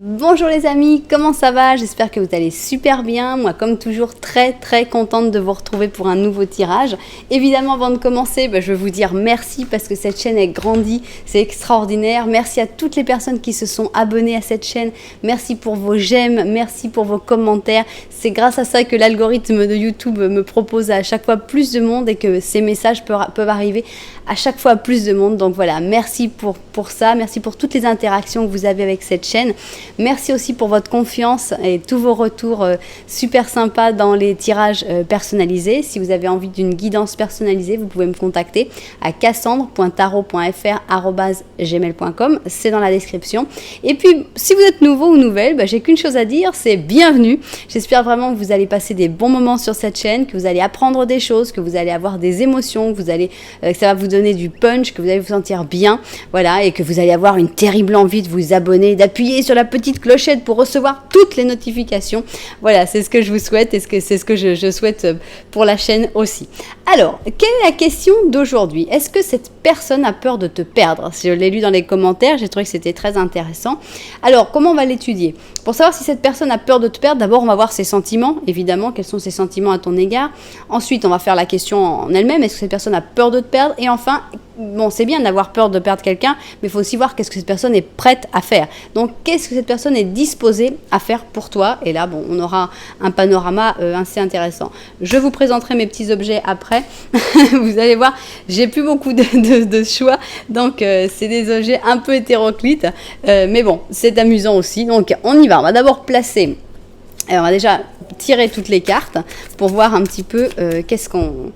Bonjour les amis, comment ça va? J'espère que vous allez super bien. Moi, comme toujours, très contente de vous retrouver pour un nouveau tirage. Évidemment, avant de commencer, je veux vous dire merci parce que cette chaîne est grandie, c'est extraordinaire. Merci à toutes les personnes qui se sont abonnées à cette chaîne. Merci pour vos j'aime, merci pour vos commentaires. C'est grâce à ça que l'algorithme de YouTube me propose à chaque fois plus de monde et que ces messages peuvent arriver à chaque fois à plus de monde. Donc voilà, merci pour ça, merci pour toutes les interactions que vous avez avec cette chaîne. Merci aussi pour votre confiance et tous vos retours super sympas dans les tirages personnalisés. Si vous avez envie d'une guidance personnalisée, vous pouvez me contacter à cassandre.tarot.fr@gmail.com. C'est dans la description. Et puis, si vous êtes nouveau ou nouvelle, j'ai qu'une chose à dire, c'est bienvenue. J'espère vraiment que vous allez passer des bons moments sur cette chaîne, que vous allez apprendre des choses, que vous allez avoir des émotions, que ça va vous donner du punch, que vous allez vous sentir bien, voilà, et que vous allez avoir une terrible envie de vous abonner, d'appuyer sur la petite clochette pour recevoir toutes les notifications. Voilà, c'est ce que je vous souhaite et c'est ce que je souhaite pour la chaîne aussi. Alors, quelle est la question d'aujourd'hui? Est-ce que cette personne a peur de te perdre? Je l'ai lu dans les commentaires, j'ai trouvé que c'était très intéressant. Alors, comment on va l'étudier? Pour savoir si cette personne a peur de te perdre, d'abord on va voir ses sentiments, évidemment, quels sont ses sentiments à ton égard. Ensuite, on va faire la question en elle-même, est-ce que cette personne a peur de te perdre? Et enfin, bon, c'est bien d'avoir peur de perdre quelqu'un, mais il faut aussi voir qu'est-ce que cette personne est prête à faire. Donc, qu'est-ce que cette personne est disposée à faire pour toi? Et là, bon, on aura un panorama assez intéressant. Je vous présenterai mes petits objets après. Vous allez voir, j'ai plus beaucoup de choix, donc c'est des objets un peu hétéroclites, mais bon, c'est amusant aussi. Donc, on y va. On va d'abord placer. Alors, on va déjà tirer toutes les cartes pour voir un petit peu qu'est-ce qu'on...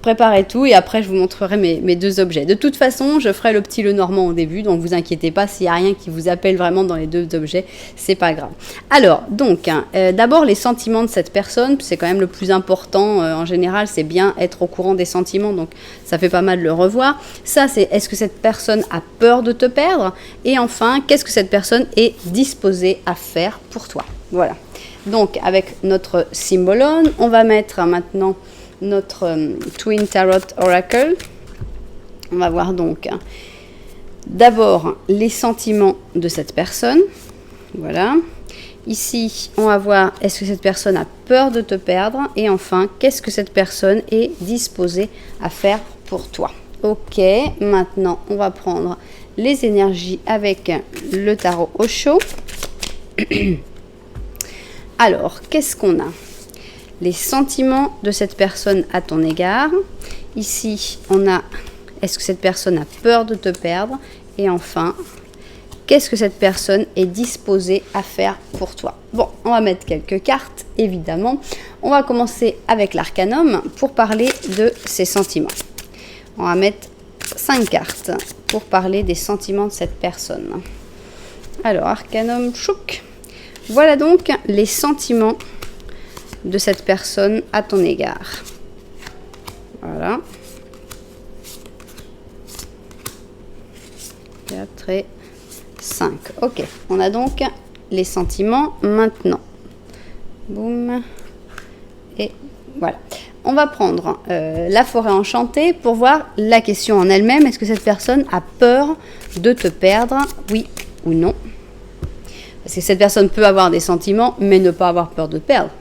Préparez tout et après je vous montrerai mes deux objets. De toute façon, je ferai le petit Lenormand au début, donc vous inquiétez pas, s'il n'y a rien qui vous appelle vraiment dans les deux objets, c'est pas grave. Alors, donc, d'abord les sentiments de cette personne, c'est quand même le plus important, en général, c'est bien être au courant des sentiments, donc ça fait pas mal de le revoir. Ça, c'est est-ce que cette personne a peur de te perdre? Et enfin, qu'est-ce que cette personne est disposée à faire pour toi? Voilà. Donc, avec notre symbolone, on va mettre maintenant notre Twin Tarot Oracle. On va voir donc d'abord les sentiments de cette personne. Voilà. Ici, on va voir est-ce que cette personne a peur de te perdre? Et enfin, qu'est-ce que cette personne est disposée à faire pour toi? Ok, maintenant, on va prendre les énergies avec le tarot Osho. Alors, qu'est-ce qu'on a? Les sentiments de cette personne à ton égard. Ici, on a est-ce que cette personne a peur de te perdre? Et enfin, qu'est-ce que cette personne est disposée à faire pour toi? Bon, on va mettre quelques cartes, évidemment. On va commencer avec l'arcanum pour parler de ses sentiments. On va mettre 5 cartes pour parler des sentiments de cette personne. Alors, arcanum, chouk. Voilà donc les sentiments de cette personne à ton égard. Voilà. 4 et 5. Ok, on a donc les sentiments maintenant. Boum. Et voilà. On va prendre la forêt enchantée pour voir la question en elle-même. Est-ce que cette personne a peur de te perdre? Oui ou non? Parce que cette personne peut avoir des sentiments, mais ne pas avoir peur de te perdre.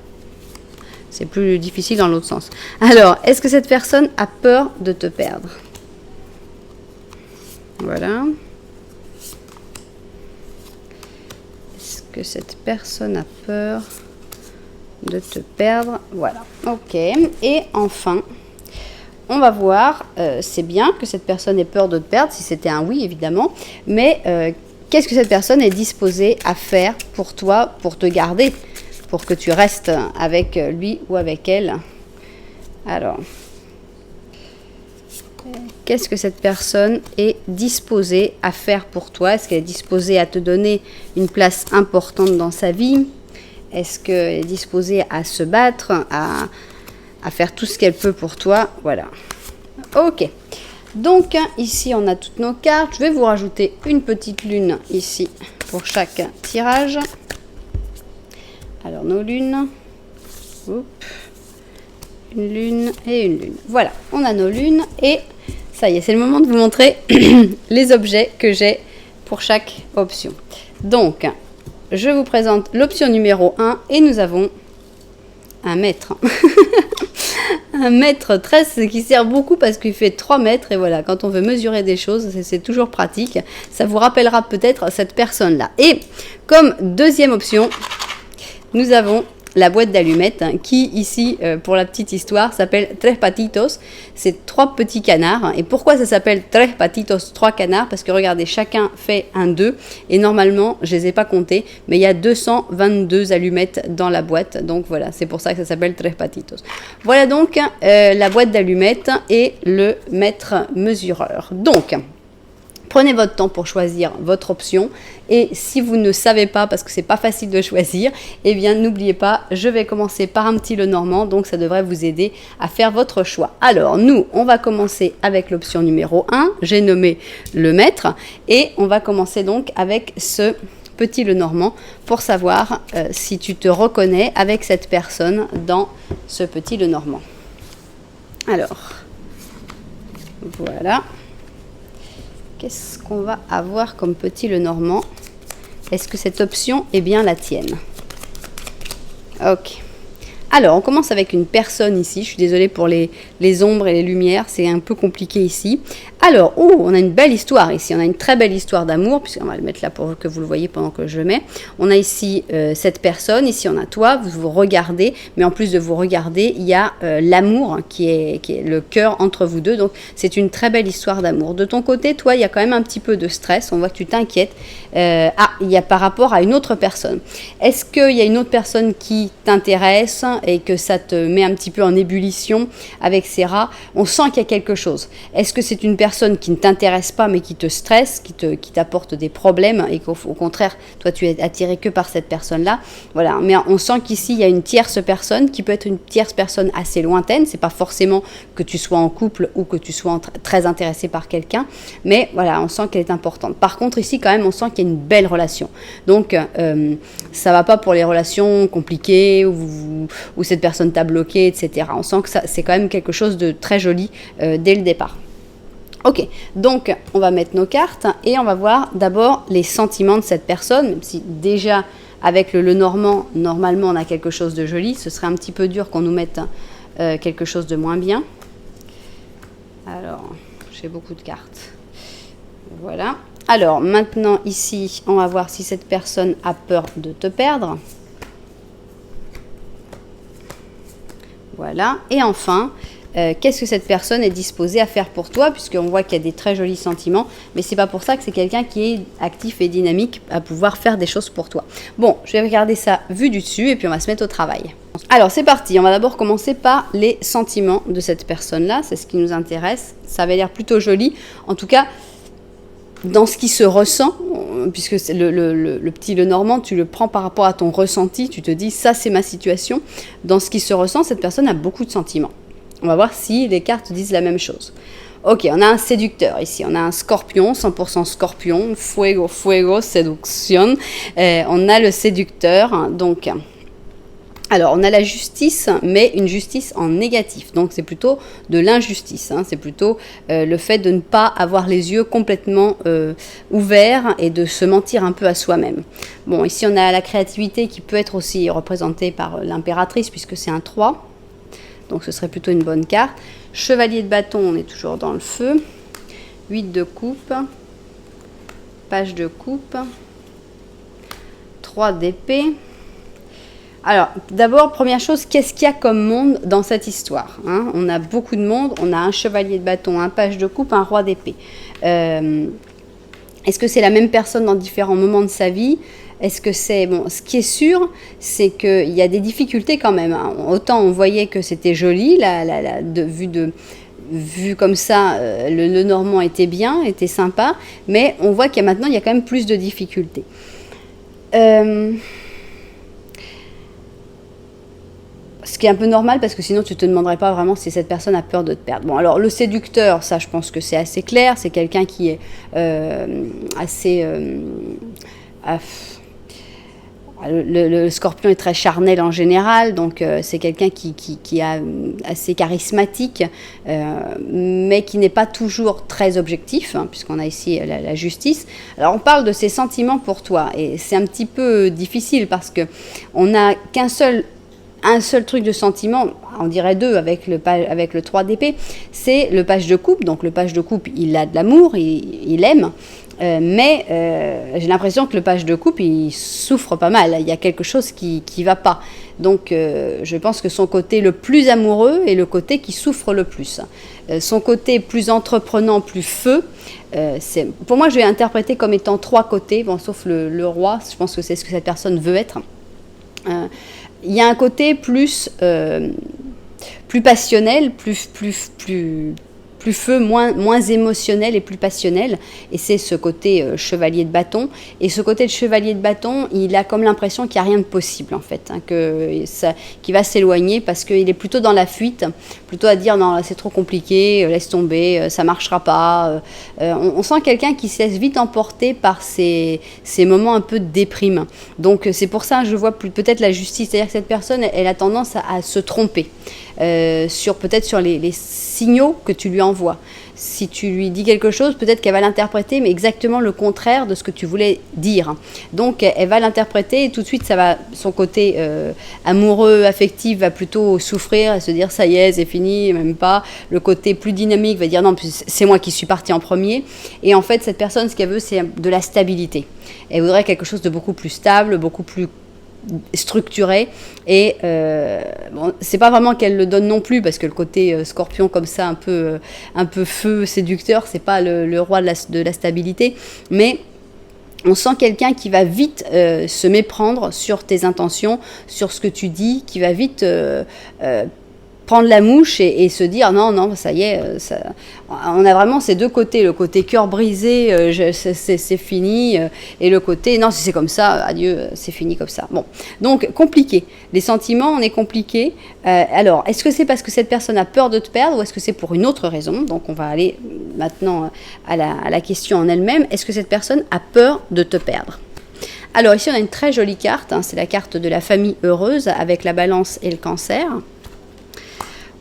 C'est plus difficile dans l'autre sens. Alors, est-ce que cette personne a peur de te perdre? Voilà. Est-ce que cette personne a peur de te perdre? Voilà. Ok. Et enfin, on va voir, c'est bien que cette personne ait peur de te perdre, si c'était un oui, évidemment, mais qu'est-ce que cette personne est disposée à faire pour toi, pour te garder, pour que tu restes avec lui ou avec elle? Alors, qu'est-ce que cette personne est disposée à faire pour toi? Est-ce qu'elle est disposée à te donner une place importante dans sa vie? Est-ce qu'elle est disposée à se battre, à faire tout ce qu'elle peut pour toi? Voilà. Ok. Donc, ici, on a toutes nos cartes. Je vais vous rajouter une petite lune ici pour chaque tirage. Alors, nos lunes. Oups. Une lune et une lune. Voilà, on a nos lunes et ça y est, c'est le moment de vous montrer les objets que j'ai pour chaque option. Donc, je vous présente l'option numéro 1 et nous avons un mètre. Un mètre 13 qui sert beaucoup parce qu'il fait 3 mètres et voilà, quand on veut mesurer des choses, c'est toujours pratique. Ça vous rappellera peut-être cette personne-là. Et comme deuxième option, nous avons la boîte d'allumettes qui ici, pour la petite histoire, s'appelle Tres Patitos. C'est 3 petits canards. Et pourquoi ça s'appelle Tres Patitos, 3 canards? Parce que regardez, chacun fait un 2 et normalement, je les ai pas comptés, mais il y a 222 allumettes dans la boîte. Donc voilà, c'est pour ça que ça s'appelle Tres Patitos. Voilà donc la boîte d'allumettes et le mètre mesureur. Donc, prenez votre temps pour choisir votre option et si vous ne savez pas, parce que c'est pas facile de choisir, eh bien n'oubliez pas, je vais commencer par un petit Lenormand, donc ça devrait vous aider à faire votre choix. Alors nous, on va commencer avec l'option numéro 1, j'ai nommé le mètre et on va commencer donc avec ce petit Lenormand pour savoir si tu te reconnais avec cette personne dans ce petit Lenormand. Alors, voilà. Qu'est-ce qu'on va avoir comme petit Lenormand? Est-ce que cette option est bien la tienne? Ok. Alors, on commence avec une personne ici. Je suis désolée pour les ombres et les lumières. C'est un peu compliqué ici. Alors, oh, on a une belle histoire ici. On a une très belle histoire d'amour, puisqu'on va le mettre là pour que vous le voyez pendant que je le mets. On a ici cette personne. Ici, on a toi. Vous vous regardez. Mais en plus de vous regarder, il y a l'amour qui est le cœur entre vous deux. Donc, c'est une très belle histoire d'amour. De ton côté, toi, il y a quand même un petit peu de stress. On voit que tu t'inquiètes. Il y a par rapport à une autre personne. Est-ce qu'il y a une autre personne qui t'intéresse et que ça te met un petit peu en ébullition avec ces rats? On sent qu'il y a quelque chose. Est-ce que c'est une personne qui ne t'intéresse pas mais qui te stresse, qui t'apporte des problèmes et qu'au contraire, toi tu es attiré que par cette personne-là? Voilà, mais on sent qu'ici il y a une tierce personne qui peut être une tierce personne assez lointaine. C'est pas forcément que tu sois en couple ou que tu sois très intéressé par quelqu'un, mais voilà, on sent qu'elle est importante. Par contre ici quand même, on sent qu'il y a une belle relation. Donc ça va pas pour les relations compliquées où cette personne t'a bloqué, etc. On sent que c'est quand même quelque chose de très joli dès le départ. Ok, donc on va mettre nos cartes et on va voir d'abord les sentiments de cette personne, même si déjà avec le Lenormand, normalement on a quelque chose de joli, ce serait un petit peu dur qu'on nous mette quelque chose de moins bien. Alors, j'ai beaucoup de cartes. Voilà. Alors maintenant ici, on va voir si cette personne a peur de te perdre. Voilà. Et enfin, qu'est-ce que cette personne est disposée à faire pour toi, puisqu'on voit qu'il y a des très jolis sentiments, mais c'est pas pour ça que c'est quelqu'un qui est actif et dynamique à pouvoir faire des choses pour toi. Bon, je vais regarder ça vu du dessus et puis on va se mettre au travail. Alors c'est parti, on va d'abord commencer par les sentiments de cette personne-là, c'est ce qui nous intéresse. Ça avait l'air plutôt joli, en tout cas dans ce qui se ressent, puisque c'est le petit Lenormand, tu le prends par rapport à ton ressenti, tu te dis ça c'est ma situation. Dans ce qui se ressent, cette personne a beaucoup de sentiments. On va voir si les cartes disent la même chose. Ok, on a un séducteur ici, on a un scorpion, 100% scorpion, fuego, fuego, séduction. On a le séducteur, donc... Alors, on a la justice, mais une justice en négatif. Donc, c'est plutôt de l'injustice. C'est plutôt le fait de ne pas avoir les yeux complètement ouverts et de se mentir un peu à soi-même. Bon, ici, on a la créativité qui peut être aussi représentée par l'impératrice, puisque c'est un 3. Donc, ce serait plutôt une bonne carte. Chevalier de bâton, on est toujours dans le feu. 8 de coupe. Page de coupe. 3 d'épée. Alors, d'abord, première chose, qu'est-ce qu'il y a comme monde dans cette histoire, hein? On a beaucoup de monde, on a un chevalier de bâton, un page de coupe, un roi d'épée. Est-ce que c'est la même personne dans différents moments de sa vie? Est-ce que c'est... Bon, ce qui est sûr, c'est qu'il y a des difficultés quand même, hein. Autant on voyait que c'était joli, vu comme ça, le Lenormand était bien, était sympa, mais on voit qu'il y a maintenant, il y a quand même plus de difficultés. Ce qui est un peu normal parce que sinon tu ne te demanderais pas vraiment si cette personne a peur de te perdre. Bon, alors le séducteur, ça je pense que c'est assez clair, c'est quelqu'un qui est assez... le scorpion est très charnel en général, donc c'est quelqu'un qui est assez charismatique, mais qui n'est pas toujours très objectif, hein, puisqu'on a ici la justice. Alors on parle de ses sentiments pour toi, et c'est un petit peu difficile parce qu'on n'a un seul truc de sentiment, on dirait deux avec le 3 d'épée, c'est le page de coupe. Donc le page de coupe, il a de l'amour, il aime, mais j'ai l'impression que le page de coupe, il souffre pas mal. Il y a quelque chose qui va pas. Donc je pense que son côté le plus amoureux est le côté qui souffre le plus. Son côté plus entreprenant, plus feu, pour moi je vais interpréter comme étant 3 côtés, bon, sauf le roi, je pense que c'est ce que cette personne veut être. Il y a un côté plus passionnel, plus feu, moins émotionnel et plus passionnel. Et c'est ce côté chevalier de bâton. Et ce côté de chevalier de bâton, il a comme l'impression qu'il n'y a rien de possible, en fait. Hein, qu'il va s'éloigner parce qu'il est plutôt dans la fuite, plutôt à dire non, c'est trop compliqué, laisse tomber, ça ne marchera pas. On sent quelqu'un qui se laisse vite emporter par ces moments un peu de déprime. Donc c'est pour ça que je vois peut-être la justice. C'est-à-dire que cette personne, elle a tendance à se tromper. Peut-être sur les signaux que tu lui envoies. Si tu lui dis quelque chose, peut-être qu'elle va l'interpréter, mais exactement le contraire de ce que tu voulais dire. Donc, elle va l'interpréter et tout de suite, son côté amoureux, affectif, va plutôt souffrir et se dire ça y est, c'est fini, même pas. Le côté plus dynamique va dire non, c'est moi qui suis parti en premier. Et en fait, cette personne, ce qu'elle veut, c'est de la stabilité. Elle voudrait quelque chose de beaucoup plus stable, beaucoup plus structuré, et bon, c'est pas vraiment qu'elle le donne non plus, parce que le côté scorpion comme ça, un peu feu séducteur, c'est pas le roi de la stabilité, mais on sent quelqu'un qui va vite se méprendre sur tes intentions, sur ce que tu dis, qui va vite prendre la mouche et se dire non, ça y est, on a vraiment ces deux côtés, le côté cœur brisé, c'est fini, et le côté non, si c'est comme ça, adieu, c'est fini comme ça. Bon, donc compliqué. Les sentiments, on est compliqué. Alors, est-ce que c'est parce que cette personne a peur de te perdre ou est-ce que c'est pour une autre raison? Donc, on va aller maintenant à la question en elle-même. Est-ce que cette personne a peur de te perdre? Alors, ici, on a une très jolie carte. Hein, c'est la carte de la famille heureuse avec la balance et le cancer.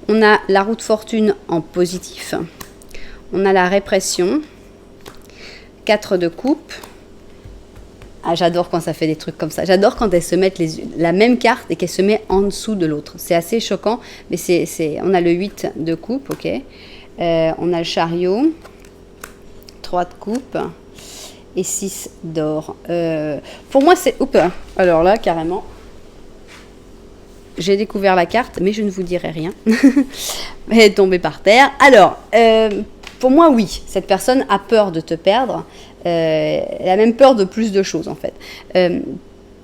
On a la roue de fortune en positif, on a la répression, 4 de coupe. Ah, j'adore quand ça fait des trucs comme ça. J'adore quand elles se mettent la même carte et qu'elle se met en dessous de l'autre. C'est assez choquant, mais on a le 8 de coupe, ok. On a le chariot, 3 de coupe et 6 d'or. Pour moi, c'est... Oups, alors là, carrément... J'ai découvert la carte, mais je ne vous dirai rien. Elle est tombée par terre. Alors, pour moi, oui, cette personne a peur de te perdre. Elle a même peur de plus de choses, en fait.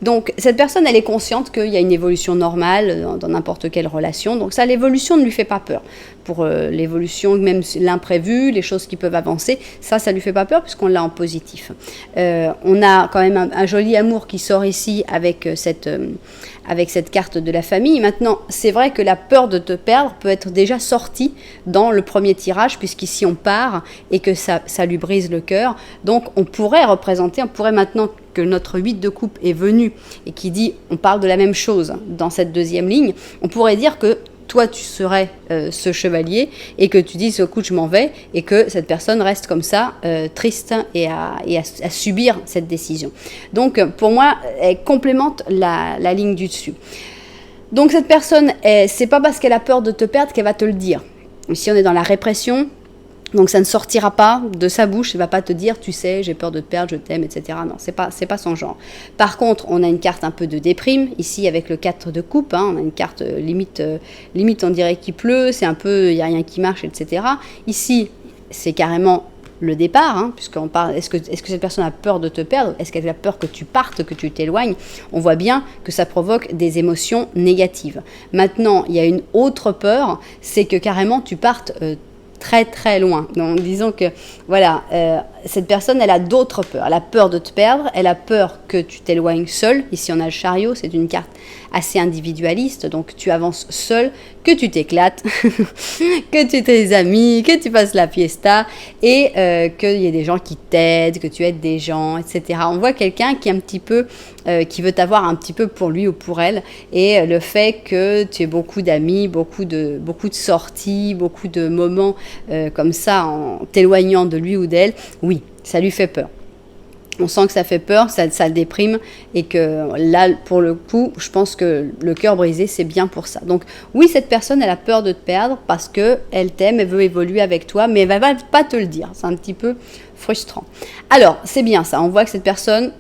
Donc, cette personne, elle est consciente qu'il y a une évolution normale dans n'importe quelle relation. Donc ça, l'évolution ne lui fait pas peur. Pour l'évolution, même l'imprévu, les choses qui peuvent avancer, ça ne lui fait pas peur puisqu'on l'a en positif. On a quand même un joli amour qui sort ici avec cette carte de la famille. Maintenant, c'est vrai que la peur de te perdre peut être déjà sortie dans le premier tirage, puisqu'ici on part et que ça lui brise le cœur. Donc on pourrait maintenant que notre 8 de coupe est venu et qui dit, on parle de la même chose dans cette deuxième ligne, on pourrait dire que toi tu serais ce chevalier et que tu dis écoute je m'en vais et que cette personne reste comme ça triste et à subir cette décision. Donc pour moi elle complémente la ligne du dessus. Donc cette personne, c'est pas parce qu'elle a peur de te perdre qu'elle va te le dire. Ici on est dans la répression. Donc ça ne sortira pas de sa bouche, elle ne va pas te dire, tu sais, j'ai peur de te perdre, je t'aime, etc. Non, c'est pas son genre. Par contre, on a une carte un peu de déprime, ici avec le 4 de coupe, hein, on a une carte limite on dirait qu'il pleut, c'est un peu, il n'y a rien qui marche, etc. Ici, c'est carrément le départ, hein, puisqu'on parle, est-ce que cette personne a peur de te perdre? Est-ce qu'elle a peur que tu partes, que tu t'éloignes? On voit bien que ça provoque des émotions négatives. Maintenant, il y a une autre peur, c'est que carrément tu partes très très loin. Donc disons que voilà, cette personne, elle a d'autres peurs. Elle a peur de te perdre, elle a peur que tu t'éloignes seul. Ici, on a le chariot, c'est une carte assez individualiste, donc tu avances seul, que tu t'éclates, que tu aies des amis, que tu fasses la fiesta, et qu'il y ait des gens qui t'aident, que tu aides des gens, etc. On voit quelqu'un qui est un petit peu, qui veut t'avoir un petit peu pour lui ou pour elle, et le fait que tu aies beaucoup d'amis, beaucoup de sorties, beaucoup de moments comme ça, en t'éloignant de lui ou d'elle, oui, ça lui fait peur. On sent que ça fait peur, ça le déprime, et que là, pour le coup, je pense que le cœur brisé, c'est bien pour ça. Donc oui, cette personne, elle a peur de te perdre parce qu'elle t'aime, elle veut évoluer avec toi, mais elle ne va pas te le dire. C'est un petit peu frustrant. Alors, c'est bien ça, on voit que cette personne,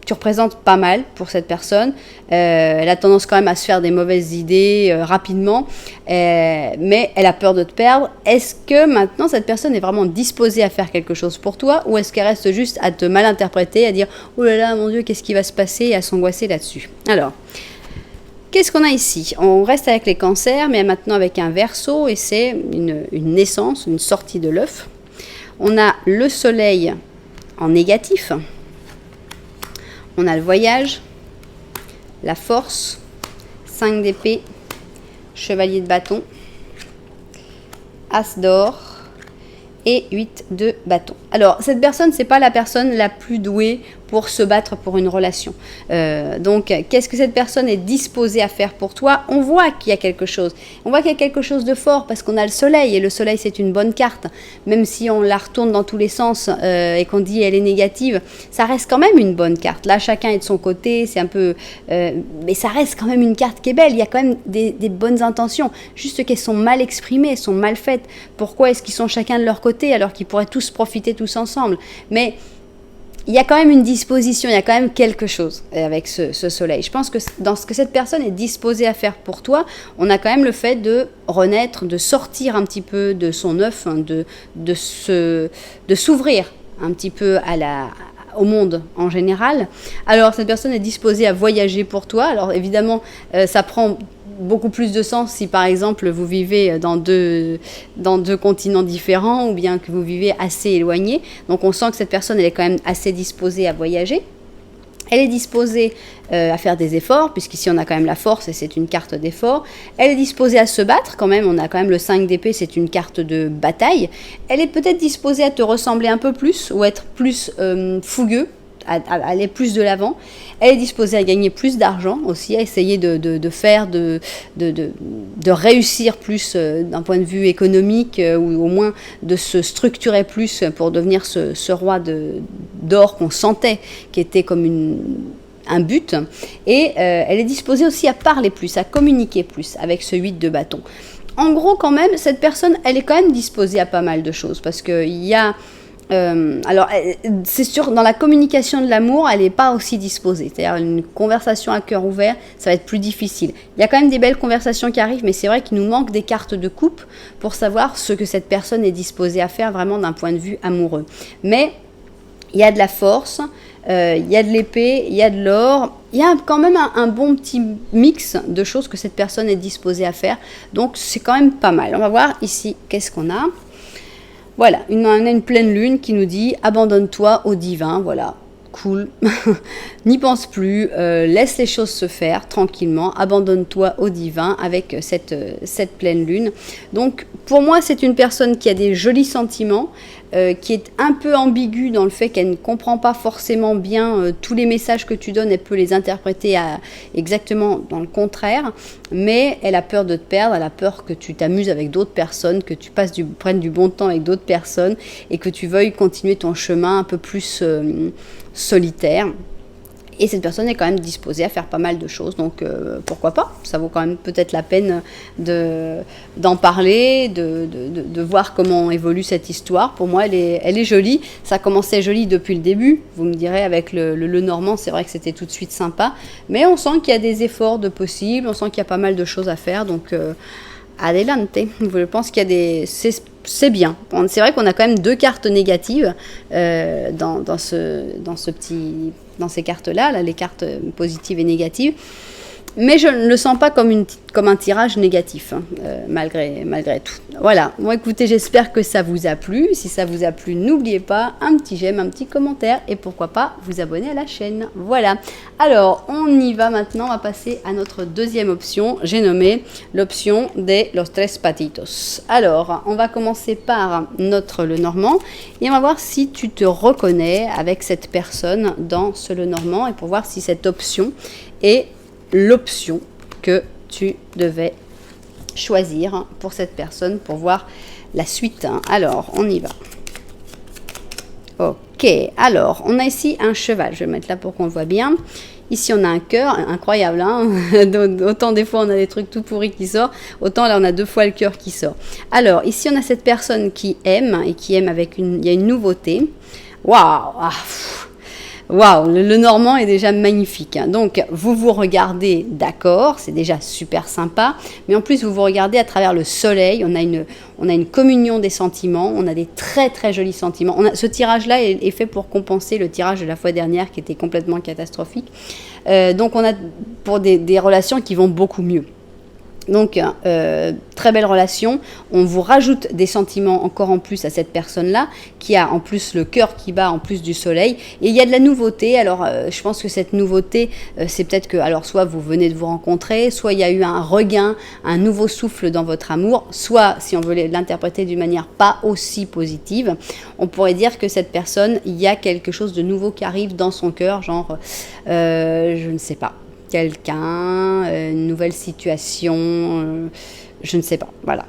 tu représentes pas mal pour cette personne. Elle a tendance quand même à se faire des mauvaises idées rapidement, mais elle a peur de te perdre. Est-ce que maintenant cette personne est vraiment disposée à faire quelque chose pour toi, ou est-ce qu'elle reste juste à te mal interpréter, à dire « Oh là là, mon Dieu, qu'est-ce qui va se passer ?» et à s'angoisser là-dessus. Alors, qu'est-ce qu'on a ici? On reste avec les cancers, mais maintenant avec un Verseau, et c'est une naissance, une sortie de l'œuf. On a le soleil en négatif. On a le voyage, la force, 5 d'épée, chevalier de bâton, as d'or et 8 de bâton. Alors, cette personne, c'est pas la personne la plus douée pour se battre pour une relation. Donc, qu'est-ce que cette personne est disposée à faire pour toi? On voit qu'il y a quelque chose. On voit qu'il y a quelque chose de fort parce qu'on a le soleil, et le soleil, c'est une bonne carte. Même si on la retourne dans tous les sens et qu'on dit elle est négative, ça reste quand même une bonne carte. Là, chacun est de son côté, c'est un peu... mais ça reste quand même une carte qui est belle. Il y a quand même des bonnes intentions, juste qu'elles sont mal exprimées, elles sont mal faites. Pourquoi est-ce qu'ils sont chacun de leur côté alors qu'ils pourraient tous profiter tous ensemble? Mais il y a quand même une disposition, il y a quand même quelque chose avec ce soleil. Je pense que dans ce que cette personne est disposée à faire pour toi, on a quand même le fait de renaître, de sortir un petit peu de son œuf, hein, de s'ouvrir un petit peu au monde en général. Alors, cette personne est disposée à voyager pour toi. Alors, évidemment, ça prend beaucoup plus de sens si, par exemple, vous vivez dans deux continents différents, ou bien que vous vivez assez éloignés. Donc, on sent que cette personne, elle est quand même assez disposée à voyager. Elle est disposée à faire des efforts, puisqu'ici on a quand même la force et c'est une carte d'effort. Elle est disposée à se battre quand même, on a quand même le 5 d'épée, c'est une carte de bataille. Elle est peut-être disposée à te ressembler un peu plus, ou être plus fougueux, à aller plus de l'avant. Elle est disposée à gagner plus d'argent aussi, à essayer de réussir plus d'un point de vue économique, ou au moins de se structurer plus pour devenir ce roi d'or qu'on sentait, qui était comme un but. Et elle est disposée aussi à parler plus, à communiquer plus avec ce 8 de bâton. En gros, quand même, cette personne, elle est quand même disposée à pas mal de choses, parce qu'il y a... alors, c'est sûr, dans la communication de l'amour, elle n'est pas aussi disposée. C'est-à-dire, une conversation à cœur ouvert, ça va être plus difficile. Il y a quand même des belles conversations qui arrivent, mais c'est vrai qu'il nous manque des cartes de coupe pour savoir ce que cette personne est disposée à faire vraiment d'un point de vue amoureux. Mais il y a de la force, il y a de l'épée, il y a de l'or. Il y a quand même un bon petit mix de choses que cette personne est disposée à faire. Donc, c'est quand même pas mal. On va voir ici, qu'est-ce qu'on a ? Voilà, on a une pleine lune qui nous dit « Abandonne-toi au divin ». Voilà, cool. N'y pense plus, laisse les choses se faire tranquillement. Abandonne-toi au divin avec cette pleine lune. Donc, pour moi, c'est une personne qui a des jolis sentiments, qui est un peu ambiguë dans le fait qu'elle ne comprend pas forcément bien tous les messages que tu donnes. Elle peut les interpréter exactement dans le contraire, mais elle a peur de te perdre, elle a peur que tu t'amuses avec d'autres personnes, que tu prennes du bon temps avec d'autres personnes, et que tu veuilles continuer ton chemin un peu plus solitaire. Et cette personne est quand même disposée à faire pas mal de choses, donc pourquoi pas? Ça vaut quand même peut-être la peine d'en parler, de voir comment évolue cette histoire. Pour moi, elle est jolie. Ça a commencé joli depuis le début. Vous me direz, avec le Normand, c'est vrai que c'était tout de suite sympa. Mais on sent qu'il y a des efforts de possible, on sent qu'il y a pas mal de choses à faire, donc adelante. Je pense qu'il y a des... C'est bien. C'est vrai qu'on a quand même 2 cartes négatives dans ces cartes-là, les cartes positives et négatives. Mais je ne le sens pas comme, comme un tirage négatif, hein, malgré tout. Voilà, bon écoutez, j'espère que ça vous a plu. Si ça vous a plu, n'oubliez pas un petit j'aime, un petit commentaire et pourquoi pas vous abonner à la chaîne. Voilà, alors on y va maintenant, on va passer à notre deuxième option. J'ai nommé l'option des Los Tres Patitos. Alors, on va commencer par le Normand et on va voir si tu te reconnais avec cette personne dans ce Le Normand et pour voir si cette option est l'option que tu devais choisir pour cette personne pour voir la suite. Alors, on y va. Ok, alors, on a ici un cheval. Je vais le mettre là pour qu'on le voit bien. Ici, on a un cœur, incroyable. Hein. Autant des fois, on a des trucs tout pourris qui sortent, autant là, on a 2 fois le cœur qui sort. Alors, ici, on a cette personne qui aime et qui aime avec il y a une nouveauté. Waouh! Waouh, le Normand est déjà magnifique. Hein. Donc, vous vous regardez, d'accord, c'est déjà super sympa. Mais en plus, vous vous regardez à travers le soleil. On a une communion des sentiments. On a des très, très jolis sentiments. Ce tirage-là est fait pour compenser le tirage de la fois dernière qui était complètement catastrophique. Donc, on a pour des relations qui vont beaucoup mieux. Donc, très belle relation. On vous rajoute des sentiments encore en plus à cette personne-là, qui a en plus le cœur qui bat en plus du soleil. Et il y a de la nouveauté. Alors, je pense que cette nouveauté, c'est peut-être que, alors, soit vous venez de vous rencontrer, soit il y a eu un regain, un nouveau souffle dans votre amour, soit, si on veut l'interpréter d'une manière pas aussi positive, on pourrait dire que cette personne, il y a quelque chose de nouveau qui arrive dans son cœur, genre, je ne sais pas. Quelqu'un, une nouvelle situation, je ne sais pas, voilà.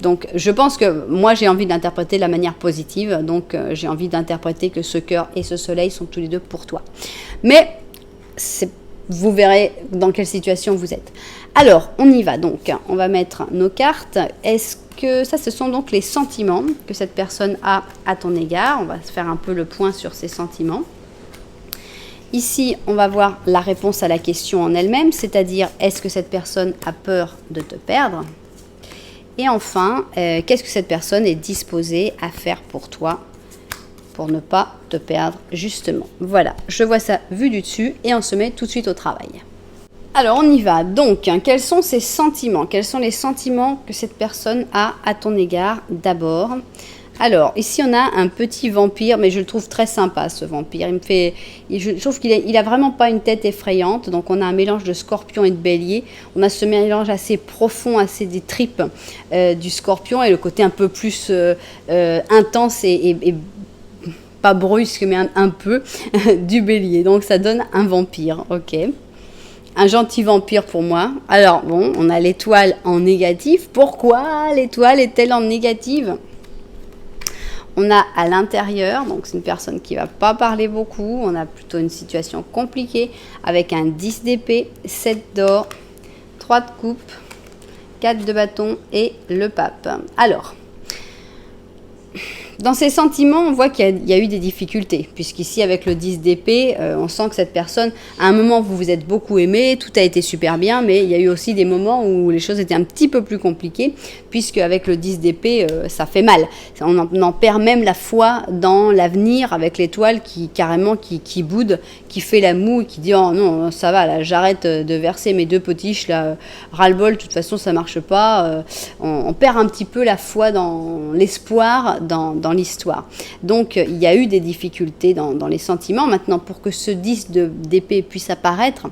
Donc, je pense que moi, j'ai envie d'interpréter de la manière positive, donc j'ai envie d'interpréter que ce cœur et ce soleil sont tous les deux pour toi. Mais, vous verrez dans quelle situation vous êtes. Alors, on y va donc, on va mettre nos cartes. Est-ce que ça, ce sont donc les sentiments que cette personne a à ton égard? On va se faire un peu le point sur ces sentiments. Ici, on va voir la réponse à la question en elle-même, c'est-à-dire est-ce que cette personne a peur de te perdre? Et enfin, qu'est-ce que cette personne est disposée à faire pour toi pour ne pas te perdre justement? Voilà, je vois ça vu du dessus et on se met tout de suite au travail. Alors, on y va. Donc, quels sont ces sentiments? Quels sont les sentiments que cette personne a à ton égard d'abord? Alors, ici, on a un petit vampire, mais je le trouve très sympa, ce vampire. Je trouve qu'il a vraiment pas une tête effrayante. Donc, on a un mélange de scorpion et de bélier. On a ce mélange assez profond, assez des tripes du scorpion et le côté un peu plus intense et pas brusque, mais un peu du bélier. Donc, ça donne un vampire, ok. Un gentil vampire pour moi. Alors, bon, on a l'étoile en négatif. Pourquoi l'étoile est-elle en négative ? On a à l'intérieur, donc c'est une personne qui ne va pas parler beaucoup. On a plutôt une situation compliquée avec un 10 d'épée, 7 d'or, 3 de coupe, 4 de bâton et le pape. Alors, dans ces sentiments, on voit qu'il y a eu des difficultés, puisqu'ici, avec le 10 d'épée, on sent que cette personne, à un moment, vous vous êtes beaucoup aimé, tout a été super bien, mais il y a eu aussi des moments où les choses étaient un petit peu plus compliquées, puisque avec le 10 d'épée, ça fait mal. On en perd même la foi dans l'avenir, avec l'étoile qui boude, qui fait la moue, qui dit « Oh non, ça va, là, j'arrête de verser mes 2 potiches, là, ras-le-bol, de toute façon, ça marche pas. » On perd un petit peu la foi dans l'espoir, dans l'histoire. Donc, il y a eu des difficultés dans les sentiments. Maintenant, pour que ce 10 d'épée puisse apparaître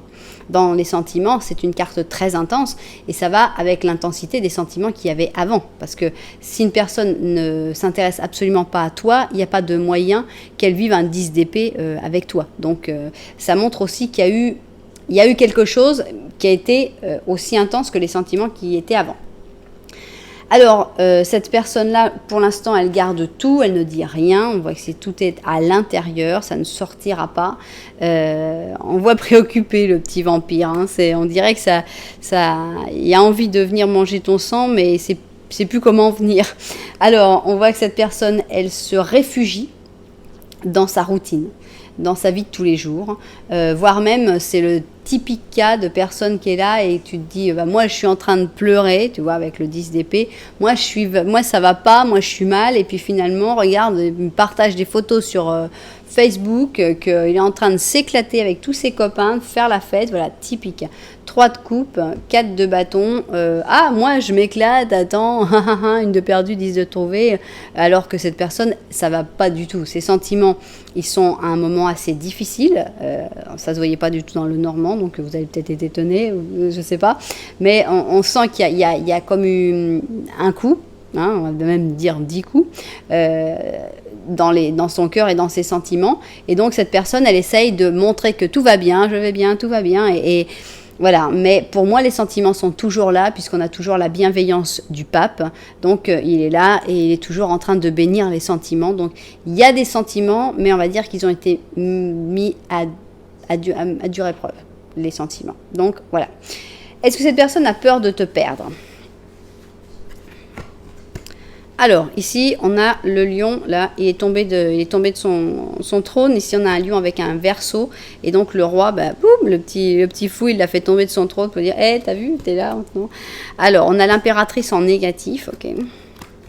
dans les sentiments, c'est une carte très intense et ça va avec l'intensité des sentiments qu'il y avait avant. Parce que si une personne ne s'intéresse absolument pas à toi, il n'y a pas de moyen qu'elle vive un 10 d'épée avec toi. Donc, ça montre aussi qu'il y a eu quelque chose qui a été aussi intense que les sentiments qui étaient avant. Alors, cette personne-là, pour l'instant, elle garde tout, elle ne dit rien. On voit que tout est à l'intérieur, ça ne sortira pas. On voit préoccuper le petit vampire. Hein. On dirait que il a envie de venir manger ton sang, mais c'est plus comment venir. Alors, on voit que cette personne, elle se réfugie dans sa routine, dans sa vie de tous les jours, voire même c'est le typique cas de personne qui est là et tu te dis moi je suis en train de pleurer, tu vois, avec le 10 d'épée, moi ça va pas, moi je suis mal, et puis finalement regarde, il me partage des photos sur Facebook, qu'il est en train de s'éclater avec tous ses copains, de faire la fête, voilà, typique. 3 de coupe, 4 de bâton, ah, moi je m'éclate, attends, une de perdu, 10 de trouvé, alors que cette personne, ça va pas du tout. Ses sentiments, ils sont à un moment assez difficile, ça se voyait pas du tout dans le normand, donc vous avez peut-être été étonné, je sais pas, mais on sent qu'il y a comme un coup, hein, on va même dire 10 coups, dans son cœur et dans ses sentiments, et donc cette personne, elle essaye de montrer que tout va bien, je vais bien, tout va bien, et voilà, mais pour moi, les sentiments sont toujours là, puisqu'on a toujours la bienveillance du pape. Donc, il est là et il est toujours en train de bénir les sentiments. Donc, il y a des sentiments, mais on va dire qu'ils ont été mis à dure épreuve, les sentiments. Donc, voilà. Est-ce que cette personne a peur de te perdre ? Alors, ici, on a le lion, là, il est tombé de son trône. Ici, on a un lion avec un verseau. Et donc, le roi, bah, boum, le petit fou, il l'a fait tomber de son trône pour dire « Hé, t'as vu, t'es là maintenant ?» Alors, on a l'impératrice en négatif, ok.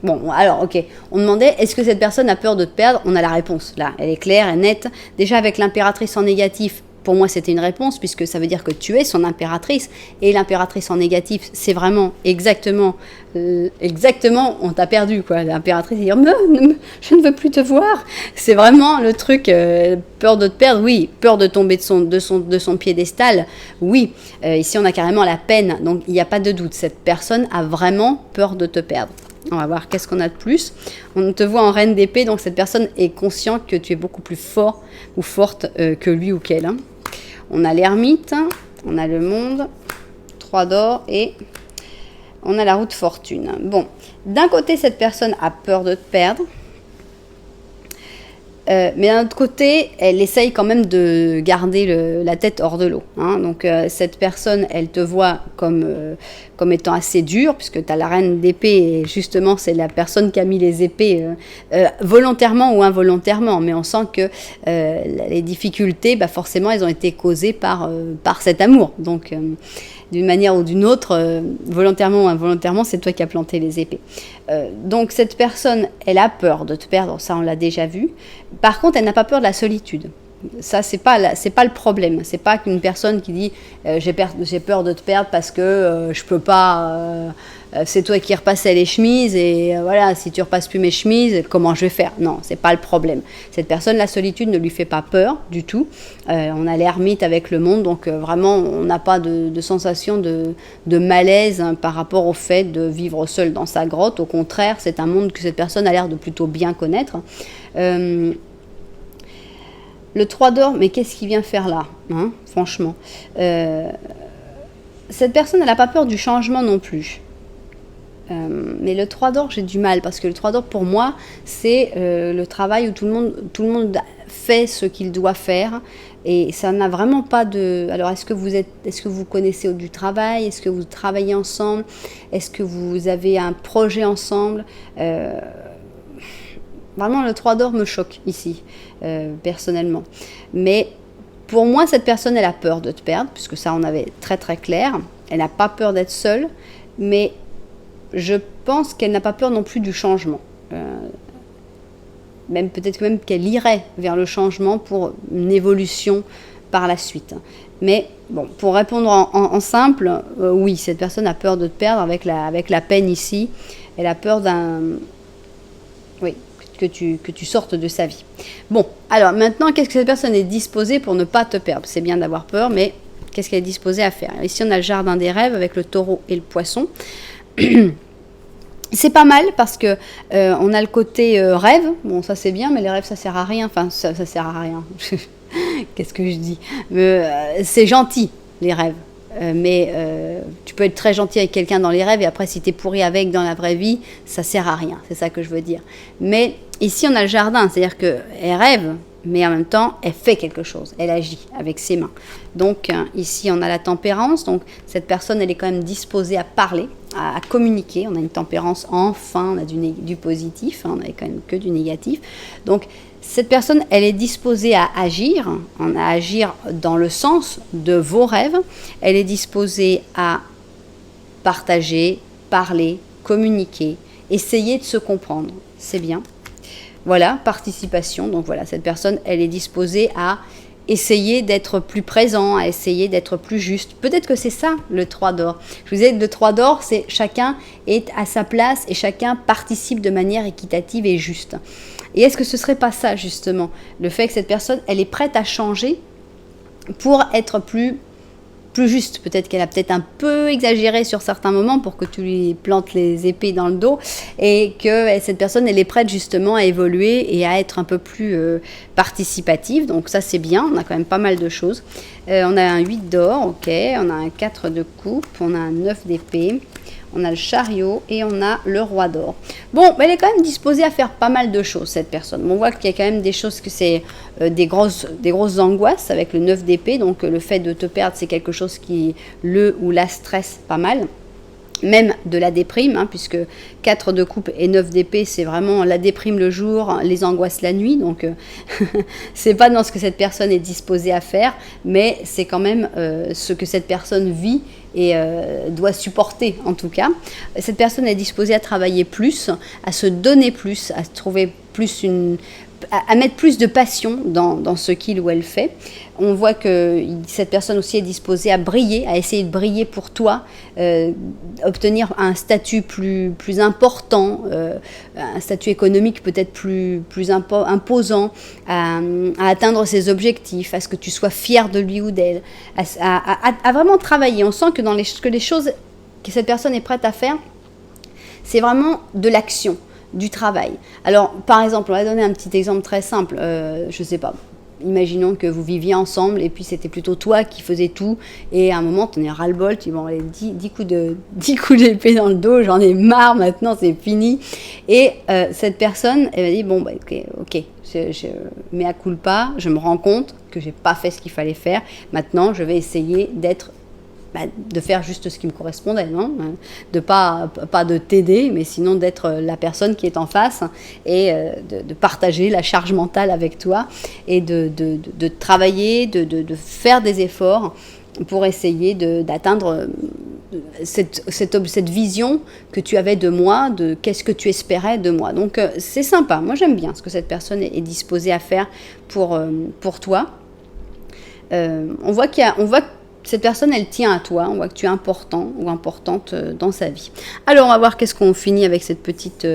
Bon, alors, ok. On demandait, est-ce que cette personne a peur de te perdre ? On a la réponse, là. Elle est claire, elle est nette. Déjà, avec l'impératrice en négatif, pour moi, c'était une réponse, puisque ça veut dire que tu es son impératrice. Et l'impératrice en négatif, c'est vraiment exactement, on t'a perdu, quoi. L'impératrice, elle dit, je ne veux plus te voir. C'est vraiment le truc, peur de te perdre, oui. Peur de tomber de son piédestal, oui. Ici, on a carrément la peine. Donc, il n'y a pas de doute. Cette personne a vraiment peur de te perdre. On va voir qu'est-ce qu'on a de plus. On te voit en reine d'épée, donc cette personne est consciente que tu es beaucoup plus fort ou forte que lui ou qu'elle. Hein. On a l'ermite, on a le monde, 3 d'or et on a la roue de fortune. Bon, d'un côté, cette personne a peur de te perdre. Mais d'un autre côté, elle essaye quand même de garder la tête hors de l'eau. Hein. Donc cette personne, elle te voit comme étant assez dure, puisque tu as la reine d'épée, et justement c'est la personne qui a mis les épées volontairement ou involontairement. Mais on sent que les difficultés, bah, forcément, elles ont été causées par cet amour. Donc d'une manière ou d'une autre, volontairement ou involontairement, c'est toi qui as planté les épées. Donc cette personne, elle a peur de te perdre, ça on l'a déjà vu. Par contre, elle n'a pas peur de la solitude. Ça, c'est pas le problème. C'est pas qu'une personne qui dit j'ai peur de te perdre parce que je peux pas. C'est toi qui repassais les chemises et voilà, si tu repasses plus mes chemises, comment je vais faire ? Non, c'est pas le problème. Cette personne, la solitude ne lui fait pas peur du tout. On a l'ermite avec le monde, donc vraiment, on n'a pas de sensation de malaise hein, par rapport au fait de vivre seul dans sa grotte. Au contraire, c'est un monde que cette personne a l'air de plutôt bien connaître. Le 3 d'or, mais qu'est-ce qu'il vient faire là hein, franchement. Cette personne, elle n'a pas peur du changement non plus. Mais le 3 d'or, j'ai du mal, parce que le 3 d'or, pour moi, c'est le travail où tout le monde fait ce qu'il doit faire, et ça n'a vraiment pas de... Alors, est-ce que vous connaissez du travail ? Est-ce que vous travaillez ensemble ? Est-ce que vous avez un projet ensemble ? Vraiment, le 3 d'or me choque ici, personnellement. Mais pour moi, cette personne, elle a peur de te perdre, puisque ça, on avait très très clair. Elle n'a pas peur d'être seule, mais je pense qu'elle n'a pas peur non plus du changement. Peut-être même qu'elle irait vers le changement pour une évolution par la suite. Mais bon, pour répondre en simple, oui, cette personne a peur de te perdre avec la peine ici. Elle a peur que tu sortes de sa vie. Bon, alors maintenant, qu'est-ce que cette personne est disposée pour ne pas te perdre ? C'est bien d'avoir peur, mais qu'est-ce qu'elle est disposée à faire ? Ici, on a le jardin des rêves avec le taureau et le poisson. C'est pas mal parce que on a le côté rêve. Bon, ça c'est bien, mais les rêves, ça sert à rien. Enfin, ça sert à rien. Qu'est-ce que je dis ? C'est gentil, les rêves. Mais tu peux être très gentil avec quelqu'un dans les rêves et après si t'es pourri avec dans la vraie vie, ça sert à rien, c'est ça que je veux dire. Mais ici on a le jardin, c'est-à-dire qu'elle rêve, mais en même temps elle fait quelque chose, elle agit avec ses mains. Donc ici on a la tempérance, donc cette personne elle est quand même disposée à parler, à communiquer. On a une tempérance enfin, on a du positif, hein, on n'avait quand même que du négatif. Donc cette personne, elle est disposée à agir dans le sens de vos rêves. Elle est disposée à partager, parler, communiquer, essayer de se comprendre. C'est bien. Voilà, participation. Donc voilà, cette personne, elle est disposée à essayer d'être plus présent, à essayer d'être plus juste. Peut-être que c'est ça le 3 d'or. Je vous disais, le 3 d'or, c'est chacun est à sa place et chacun participe de manière équitative et juste. Et est-ce que ce serait pas ça justement, le fait que cette personne, elle est prête à changer pour être plus juste. Peut-être qu'elle a peut-être un peu exagéré sur certains moments pour que tu lui plantes les épées dans le dos et que cette personne, elle est prête justement à évoluer et à être un peu plus participative. Donc ça, c'est bien. On a quand même pas mal de choses. On a un 8 d'or, ok. On a un 4 de coupe. On a un 9 d'épée. On a le chariot et on a le roi d'or. Bon, elle est quand même disposée à faire pas mal de choses, cette personne. On voit qu'il y a quand même des choses que c'est des grosses angoisses avec le 9 d'épée. Donc le fait de te perdre, c'est quelque chose qui le ou la stresse pas mal. Même de la déprime, puisque 4 de coupe et 9 d'épée, c'est vraiment la déprime le jour, les angoisses la nuit. Donc, c'est pas dans ce que cette personne est disposée à faire, mais c'est quand même ce que cette personne vit et doit supporter, en tout cas. Cette personne est disposée à travailler plus, à se donner plus, à trouver plus à mettre plus de passion dans ce qu'il ou elle fait. On voit que cette personne aussi est disposée à briller, à essayer de briller pour toi, obtenir un statut plus important, un statut économique peut-être plus imposant, à atteindre ses objectifs, à ce que tu sois fier de lui ou d'elle, à vraiment travailler. On sent que dans les choses que cette personne est prête à faire, c'est vraiment de l'action, du travail. Alors, par exemple, on va donner un petit exemple très simple. Je ne sais pas. Imaginons que vous viviez ensemble et puis c'était plutôt toi qui faisais tout et à un moment tu en es ras-le-bol, tu dis bon allez 10 coups d'épée dans le dos, j'en ai marre maintenant, c'est fini. Et cette personne, elle va dire bon bah ok, je mea culpa, je me rends compte que j'ai pas fait ce qu'il fallait faire, maintenant je vais essayer de faire juste ce qui me correspondait, non ? De pas de t'aider, mais sinon d'être la personne qui est en face et de partager la charge mentale avec toi et de travailler, de faire des efforts pour essayer d'atteindre cette vision que tu avais de moi, de qu'est-ce que tu espérais de moi. Donc c'est sympa, moi j'aime bien ce que cette personne est disposée à faire pour toi. On voit que cette personne, elle tient à toi, on voit que tu es important ou importante dans sa vie. Alors, on va voir qu'est-ce qu'on finit avec cette petite...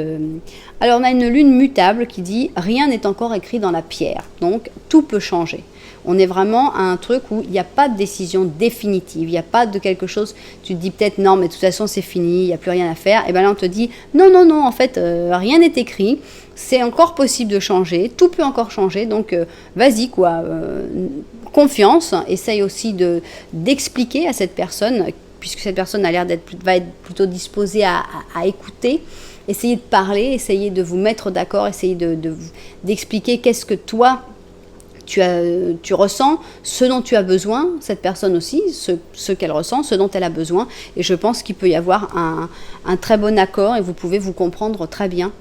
Alors, on a une lune mutable qui dit « Rien n'est encore écrit dans la pierre ». Donc, tout peut changer. On est vraiment à un truc où il n'y a pas de décision définitive, il n'y a pas de quelque chose, tu te dis peut-être « Non, mais de toute façon, c'est fini, il n'y a plus rien à faire ». Et bien là, on te dit « Non, en fait, rien n'est écrit, c'est encore possible de changer, tout peut encore changer, donc vas-y, quoi ». Confiance, essaye aussi d'expliquer à cette personne, puisque cette personne a l'air va être plutôt disposée à écouter, essayer de parler, essayer de vous mettre d'accord, essayer d'expliquer qu'est-ce que toi tu ressens, ce dont tu as besoin, cette personne aussi, ce qu'elle ressent, ce dont elle a besoin, et je pense qu'il peut y avoir un très bon accord et vous pouvez vous comprendre très bien.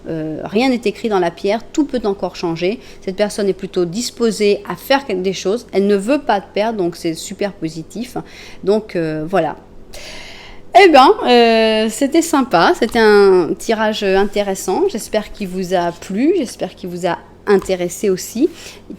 Rien n'est écrit dans la pierre, tout peut encore changer. Cette personne est plutôt disposée à faire des choses, elle ne veut pas te perdre, donc c'est super positif. Donc voilà. Eh bien, c'était sympa, c'était un tirage intéressant, j'espère qu'il vous a plu, j'espère qu'il vous a intéressé aussi,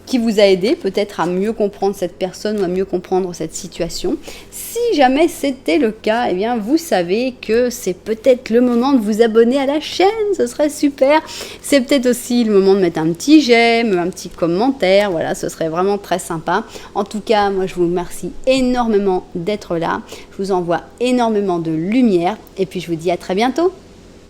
qui vous a aidé peut-être à mieux comprendre cette personne ou à mieux comprendre cette situation. Si jamais c'était le cas, eh bien vous savez que c'est peut-être le moment de vous abonner à la chaîne, ce serait super. C'est peut-être aussi le moment de mettre un petit j'aime, un petit commentaire, voilà, ce serait vraiment très sympa. En tout cas, moi je vous remercie énormément d'être là, je vous envoie énormément de lumière et puis je vous dis à très bientôt.